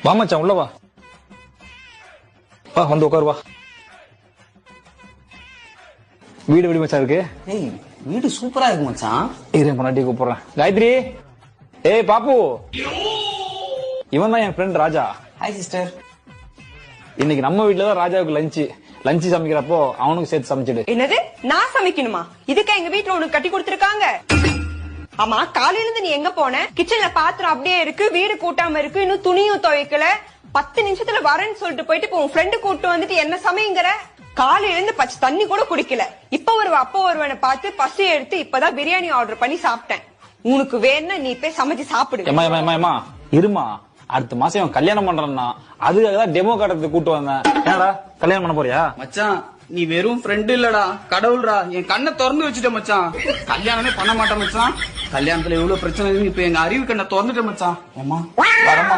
வா மச்சான் உள்ள வா வந்து உட்காரு வா. வீடு எப்படி மச்சான் இருக்கு? ஏய் வீடு சூப்பரா இருக்கு மச்சான். இரு பொண்டாட்டி கூப்பிடுறேன். காயத்ரி, ஏய் பாப்பு, இவன் தான் என் ஃப்ரெண்ட் ராஜா. Hi sister. இன்னைக்கு நம்ம வீட்டுல தான் ராஜாவுக்கு லஞ்சு சமைக்கிறப்போ அவனுக்கு சேர்த்து சமைச்சிடு. என்னது நான் சமைக்கணுமா? இதுக்கு எங்க வீட்டுல உனக்கு கட்டி கொடுத்திருக்காங்க. ஆமா, காலையில இருந்து நீ எங்க போன? கிச்சன்ல பாத்திரம் அப்படியே இருக்கு, வீடு கூட்டாம இருக்கு, இன்னும் துணியும் துவைக்கல. 10 நிமிஷத்துல வரேன்னு சொல்லிட்டு போயிட்டு இப்போ உன் ஃப்ரெண்டு கூட்டு வந்துட்டு என்ன சமைங்கிற? காலையில இருந்து பச்சை தண்ணி கூட குடிக்கல. இப்ப அப்ப வருவனை பார்த்து பசி எடுத்து இப்பதான் பிரியாணி ஆர்டர் பண்ணி சாப்பிட்டேன். உனக்கு வேணும்னா நீ போய் சமைச்சு சாப்பிடு. ஏமா இருமா, அடுத்த மாசம் இவன் கல்யாணம் பண்றான்னா அதுக்காக தான் டெமோ காட்டுறதுக்கு கூட்டு வந்தேன். என்னடா கல்யாணம் பண்ண போறியா? மச்சான் நீ வெறும் ஃப்ரெண்ட் இல்லடா, கடவுள்ரா. என் கண்ணை திறந்து வச்சுட்ட மச்சான். கல்யாணமே பண்ண மாட்டேன் மச்சான். கல்யாணத்துல எவ்வளவு பிரச்சனை இப்ப எங்க அறிவு கண்ணை திறந்துட்ட மச்சான். ஏமா வரமா